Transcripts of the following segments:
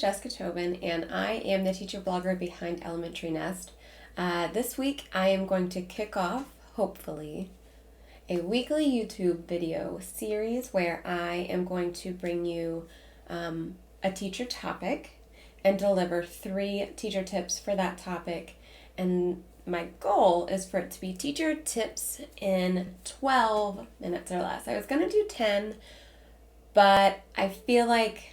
Jessica Tobin, and I am the teacher blogger behind Elementary Nest. This week I am going to kick off, hopefully, a weekly YouTube video series where I am going to bring you a teacher topic and deliver 3 teacher tips for that topic. And my goal is for it to be teacher tips in 12 minutes or less. I was going to do 10, but I feel like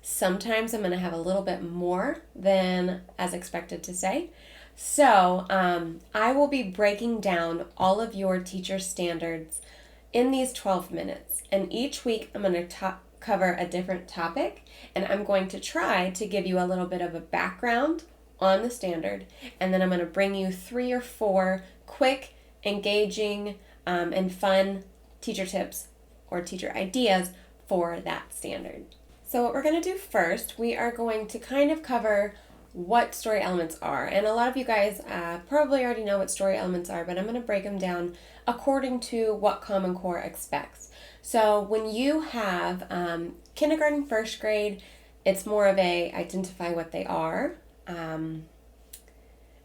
sometimes I'm going to have a little bit more than as expected to say. So I will be breaking down all of your teacher standards in these 12 minutes. And each week I'm going to cover a different topic, and I'm going to try to give you a little bit of a background on the standard. And then I'm going to bring you 3 or 4 quick, engaging, and fun teacher tips or teacher ideas for that standard. So what we're going to do first, we are going to kind of cover what story elements are. And a lot of you guys probably already know what story elements are, but I'm going to break them down according to what Common Core expects. So when you have kindergarten, first grade, it's more of a identify what they are. And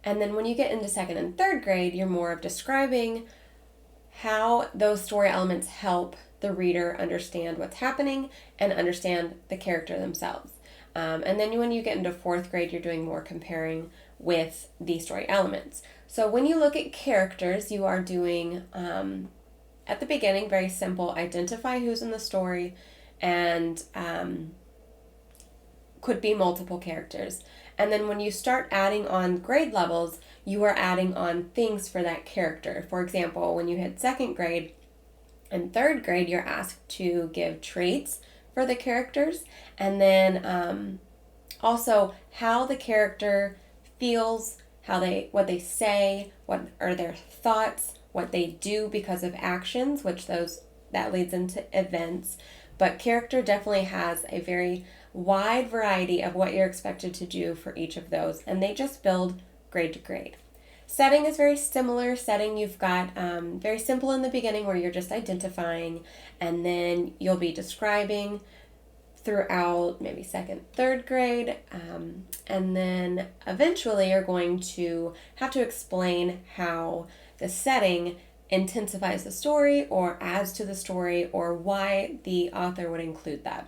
then when you get into second and third grade, you're more of describing how those story elements help the reader understand what's happening and understand the character themselves. And then when you get into fourth grade, you're doing more comparing with the story elements. So when you look at characters, you are doing, at the beginning, very simple, identify who's in the story, and could be multiple characters. And then when you start adding on grade levels, you are adding on things for that character. For example, when you hit second grade and third grade, you're asked to give traits for the characters, and then also how the character feels, what they say, what are their thoughts, what they do because of actions, which that leads into events. But character definitely has a very wide variety of what you're expected to do for each of those, and they just build grade to grade. Setting is very similar. Setting, you've got very simple in the beginning where you're just identifying, and then you'll be describing throughout maybe second, third grade, and then eventually you're going to have to explain how the setting intensifies the story or adds to the story or why the author would include that.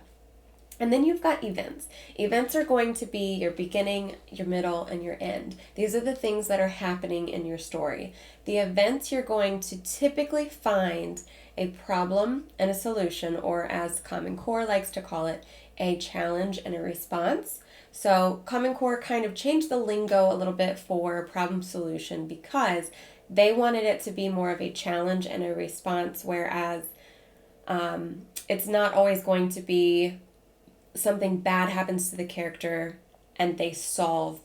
And then you've got events. Events are going to be your beginning, your middle, and your end. These are the things that are happening in your story. The events, you're going to typically find a problem and a solution, or as Common Core likes to call it, a challenge and a response. So Common Core kind of changed the lingo a little bit for problem solution because they wanted it to be more of a challenge and a response, whereas it's not always going to be something bad happens to the character and they solve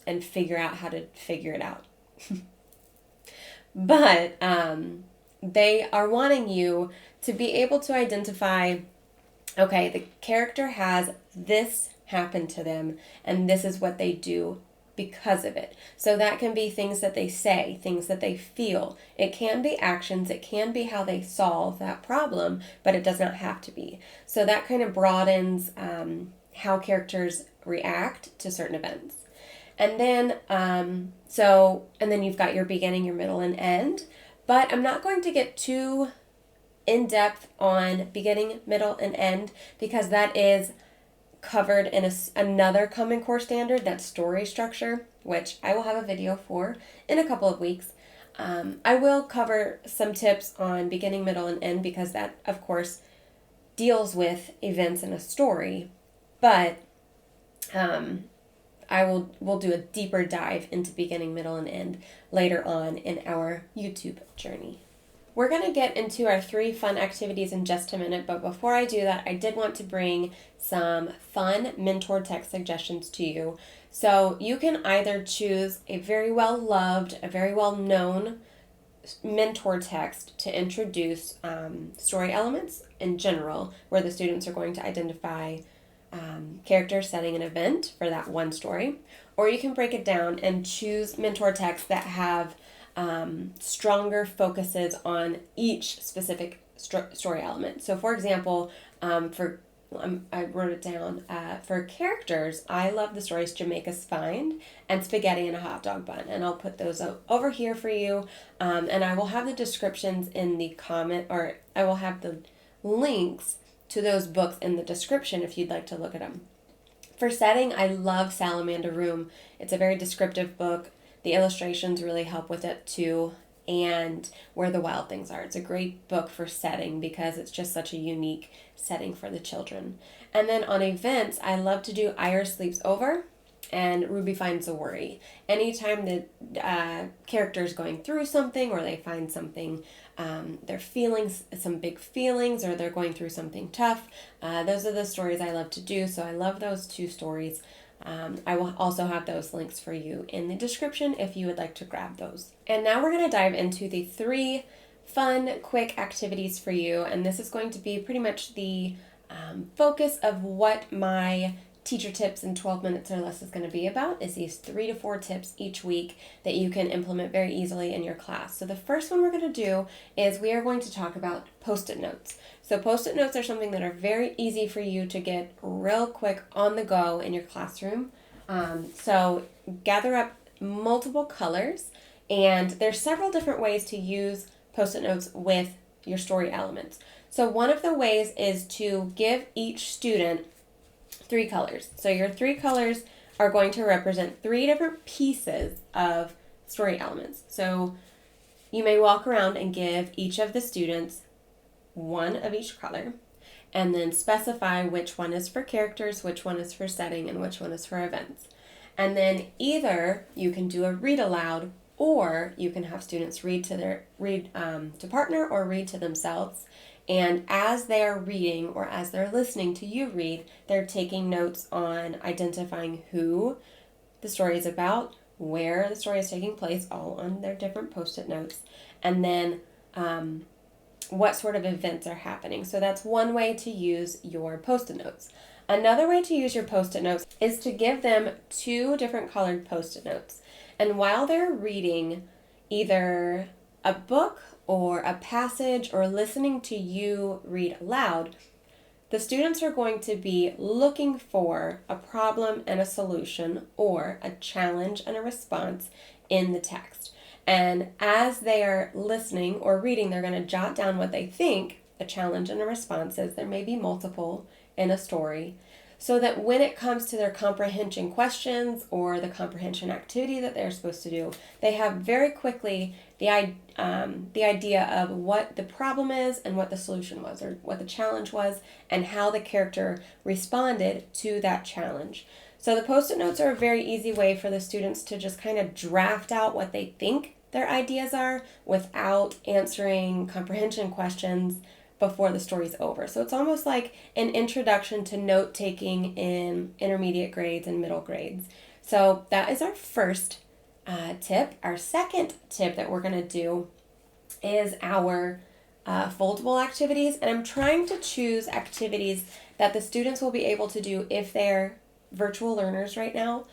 and figure out how to figure it out. But they are wanting you to be able to identify, okay, the character has this happen to them and this is what they do because of it. So that can be things that they say, things that they feel. It can be actions, it can be how they solve that problem, but it does not have to be. So that kind of broadens how characters react to certain events. And then, and then you've got your beginning, your middle, and end. But I'm not going to get too in-depth on beginning, middle, and end because that is covered in another Common Core standard, that's story structure, which I will have a video for in a couple of weeks. I will cover some tips on beginning, middle, and end because that, of course, deals with events in a story, but we'll do a deeper dive into beginning, middle, and end later on in our YouTube journey. We're going to get into our 3 fun activities in just a minute, but before I do that, I did want to bring some fun mentor text suggestions to you. So you can either choose a very well-loved, a very well-known mentor text to introduce story elements in general, where the students are going to identify character, setting, and event for that one story, or you can break it down and choose mentor texts that have stronger focuses on each specific story element. So for example, for I wrote it down. For characters, I love the stories Jamaica's Find and Spaghetti and a Hot Dog Bun. And I'll put those over here for you. And I will have the descriptions in the comment, or I will have the links to those books in the description if you'd like to look at them. For setting, I love Salamander Room. It's a very descriptive book. The illustrations really help with it too. And Where the Wild Things Are. It's a great book for setting because it's just such a unique setting for the children. And then on events, I love to do Iris Sleeps Over and Ruby Finds a Worry. Anytime the character is going through something or they find something, they're feeling some big feelings or they're going through something tough, those are the stories I love to do. So I love those two stories. I will also have those links for you in the description if you would like to grab those. And now we're going to dive into the 3 fun, quick activities for you. And this is going to be pretty much the focus of what my teacher tips in 12 minutes or less is going to be about, is these 3 to 4 tips each week that you can implement very easily in your class. So the first one we're going to do is we are going to talk about Post-it notes. So Post-it notes are something that are very easy for you to get real quick on the go in your classroom. So gather up multiple colors, and there's several different ways to use Post-it notes with your story elements. So one of the ways is to give each student 3 colors. So your 3 colors are going to represent 3 different pieces of story elements. So you may walk around and give each of the students 1 of each color, and then specify which one is for characters, which one is for setting, and which one is for events. And then either you can do a read aloud, or you can have students read to partner or read to themselves. And as they are reading or as they're listening to you read, they're taking notes on identifying who the story is about, where the story is taking place, all on their different Post-it notes, and then what sort of events are happening. So that's one way to use your Post-it notes. Another way to use your Post-it notes is to give them 2 different colored Post-it notes. And while they're reading either a book or a passage or listening to you read aloud, the students are going to be looking for a problem and a solution, or a challenge and a response in the text. And as they are listening or reading, they're going to jot down what they think a challenge and a response is. There may be multiple in a story, so that when it comes to their comprehension questions or the comprehension activity that they're supposed to do, they have very quickly the idea of what the problem is and what the solution was, or what the challenge was, and how the character responded to that challenge. So the Post-it notes are a very easy way for the students to just kind of draft out what they think their ideas are without answering comprehension questions before the story's over. So it's almost like an introduction to note-taking in intermediate grades and middle grades. So that is our first tip. Our second tip that we're going to do is our foldable activities. And I'm trying to choose activities that the students will be able to do if they're virtual learners right now.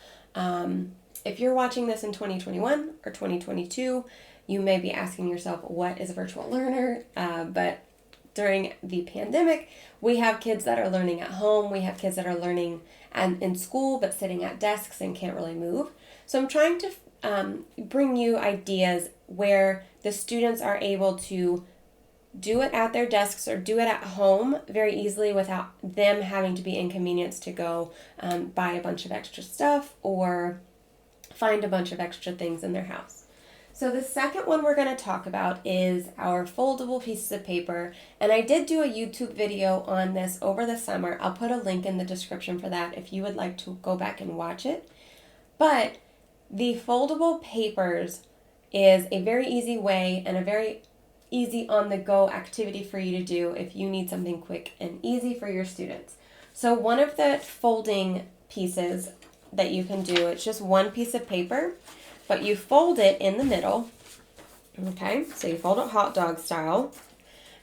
If you're watching this in 2021 or 2022, you may be asking yourself, what is a virtual learner? But during the pandemic, we have kids that are learning at home. We have kids that are learning in school but sitting at desks and can't really move. So I'm trying to bring you ideas where the students are able to do it at their desks or do it at home very easily without them having to be inconvenienced to go buy a bunch of extra stuff or find a bunch of extra things in their house. So the second one we're going to talk about is our foldable pieces of paper. And I did do a YouTube video on this over the summer. I'll put a link in the description for that if you would like to go back and watch it. But the foldable papers is a very easy way and a very easy on-the-go activity for you to do if you need something quick and easy for your students. So one of the folding pieces that you can do, it's just one piece of paper, but you fold it in the middle. Okay, so you fold it hot dog style,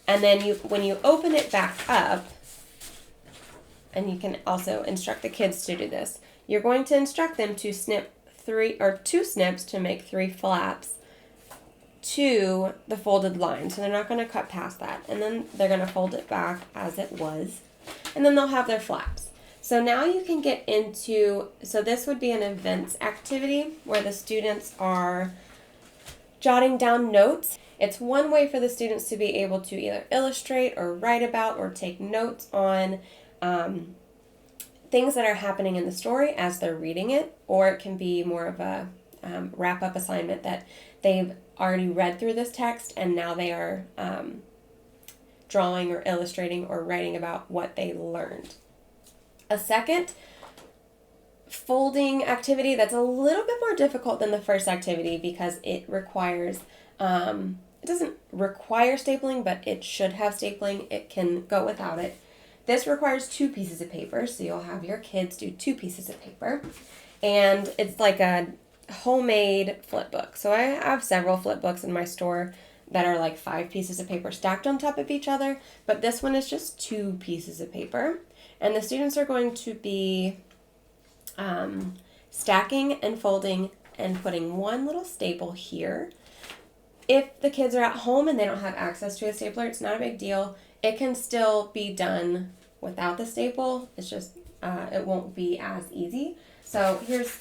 and then when you open it back up, and you can also instruct the kids to do this, you're going to instruct them to snip 2 snips to make 3 flaps to the folded line. So they're not going to cut past that. And then they're going to fold it back as it was. and then they'll have their flaps. So now you can get into, so this would be an events activity where the students are jotting down notes. It's one way for the students to be able to either illustrate or write about or take notes on things that are happening in the story as they're reading it, or it can be more of a wrap-up assignment that they've already read through this text and now they are drawing or illustrating or writing about what they learned. A second folding activity that's a little bit more difficult than the first activity because it requires, it doesn't require stapling, but it should have stapling. It can go without it. This requires 2 pieces of paper, so you'll have your kids do 2 pieces of paper. And it's like a homemade flip book. So I have several flip books in my store that are like 5 pieces of paper stacked on top of each other, but this one is just 2 pieces of paper. And the students are going to be stacking and folding and putting one little staple here. If the kids are at home and they don't have access to a stapler, it's not a big deal. It can still be done without the staple. It's just, it won't be as easy. So here's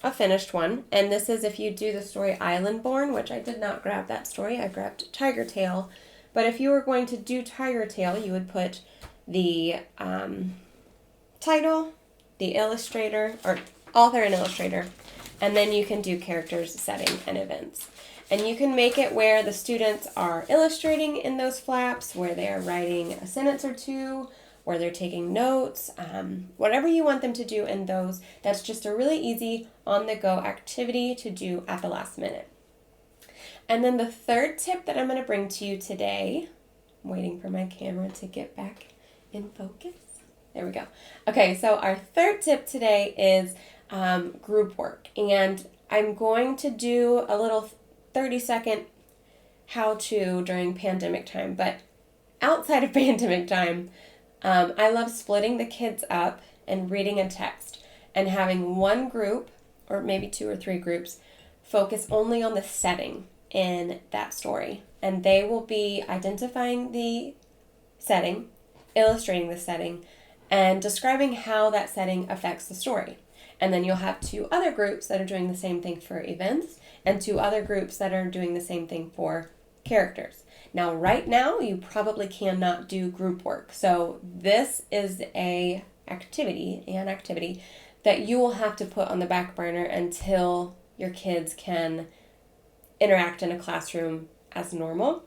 a finished one. And this is if you do the story Island Born, which I did not grab that story. I grabbed Tiger Tail. But if you were going to do Tiger Tail, you would put the title, the illustrator, or author and illustrator, and then you can do characters, setting, and events. And you can make it where the students are illustrating in those flaps, where they are writing a sentence or 2, where they're taking notes, whatever you want them to do in those. That's just a really easy on-the-go activity to do at the last minute. And then the third tip that I'm going to bring to you today, I'm waiting for my camera to get back in focus. There we go. Okay, so our third tip today is group work. And I'm going to do a little 30-second how-to during pandemic time. But outside of pandemic time, I love splitting the kids up and reading a text and having one group, or maybe 2 or 3 groups, focus only on the setting in that story. And they will be identifying the setting, illustrating the setting, and describing how that setting affects the story. And then you'll have 2 other groups that are doing the same thing for events and 2 other groups that are doing the same thing for characters. Now, right now, you probably cannot do group work. So this is an activity that you will have to put on the back burner until your kids can interact in a classroom as normal.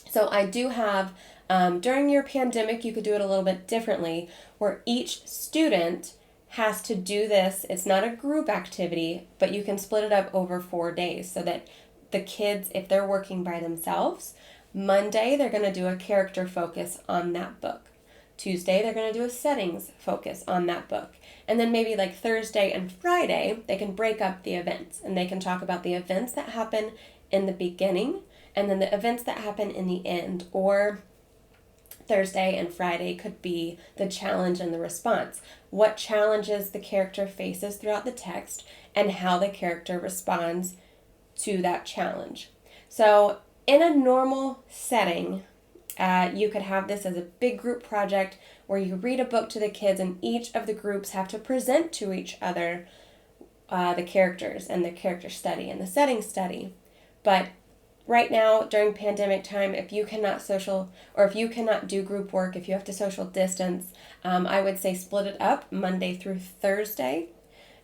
So I do have, during your pandemic, you could do it a little bit differently, where each student has to do this. It's not a group activity, but you can split it up over 4 days so that the kids, if they're working by themselves, Monday they're going to do a character focus on that book. Tuesday they're going to do a settings focus on that book. And then maybe like Thursday and Friday they can break up the events and they can talk about the events that happen in the beginning and then the events that happen in the end. Or Thursday and Friday could be the challenge and the response. What challenges the character faces throughout the text and how the character responds to that challenge. So in a normal setting, you could have this as a big group project where you read a book to the kids and each of the groups have to present to each other the characters and the character study and the setting study. But right now, during pandemic time, if you cannot do group work, if you have to social distance, I would say split it up Monday through Thursday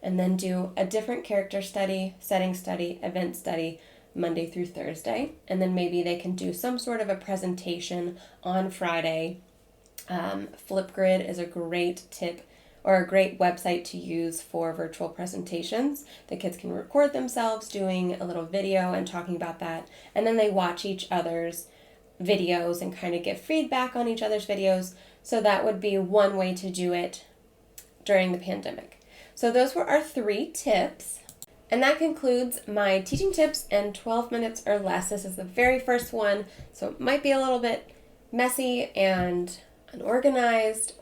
and then do a different character study, setting study, event study, Monday through Thursday, and then maybe they can do some sort of a presentation on Friday. Flipgrid is a great tip or a great website to use for virtual presentations. The kids can record themselves doing a little video and talking about that, and then they watch each other's videos and kind of give feedback on each other's videos. So that would be one way to do it during the pandemic. So those were our 3 tips. And that concludes my teaching tips in 12 minutes or less. This is the very first one, so it might be a little bit messy and unorganized,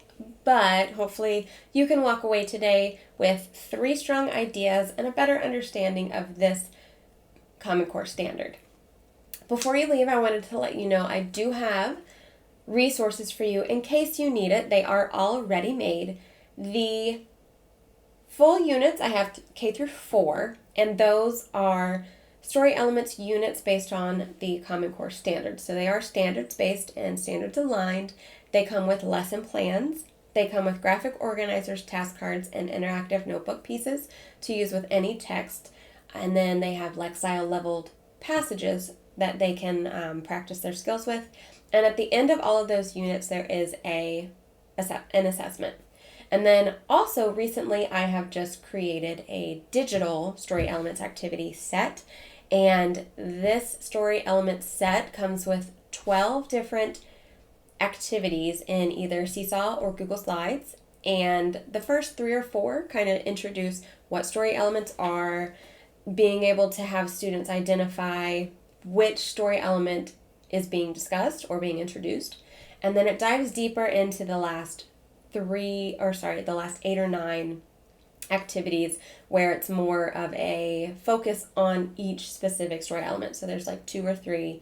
but hopefully you can walk away today with 3 strong ideas and a better understanding of this Common Core standard. Before you leave, I wanted to let you know I do have resources for you in case you need it. They are already made. The full units, I have K through 4, and those are story elements units based on the Common Core standards. So they are standards based and standards aligned. They come with lesson plans. They come with graphic organizers, task cards, and interactive notebook pieces to use with any text. And then they have Lexile leveled passages that they can practice their skills with. And at the end of all of those units, there is an assessment. And then also recently, I have just created a digital story elements activity set. And this story element set comes with 12 different activities in either Seesaw or Google Slides. And the first 3 or 4 kind of introduce what story elements are, being able to have students identify which story element is being discussed or being introduced. And then it dives deeper into the last 8 or 9 activities where it's more of a focus on each specific story element. So there's like 2 or 3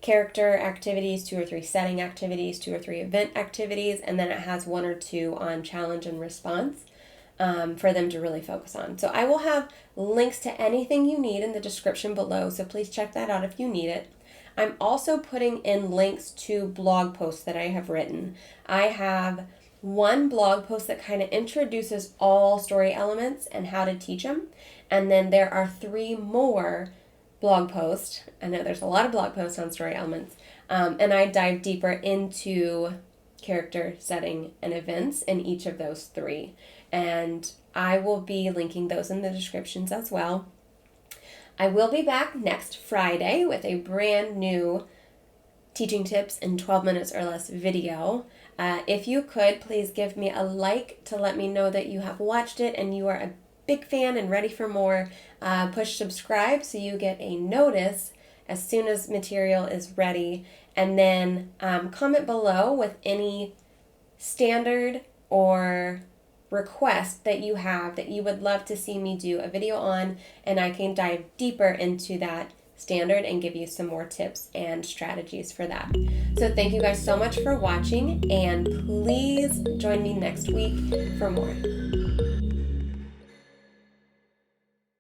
character activities, 2 or 3 setting activities, 2 or 3 event activities, and then it has 1 or 2 on challenge and response for them to really focus on. So I will have links to anything you need in the description below, so please check that out if you need it. I'm also putting in links to blog posts that I have written. I have one blog post that kind of introduces all story elements and how to teach them, and then there are 3 more blog posts. I know there's a lot of blog posts on story elements, and I dive deeper into character, setting, and events in each of those 3. And I will be linking those in the descriptions as well. I will be back next Friday with a brand new teaching tips in 12 minutes or less video. If you could, please give me a like to let me know that you have watched it and you are a big fan and ready for more. Push subscribe so you get a notice as soon as material is ready. And then comment below with any standard or request that you have that you would love to see me do a video on, and I can dive deeper into that standard and give you some more tips and strategies for that. So thank you guys so much for watching, and please join me next week for more.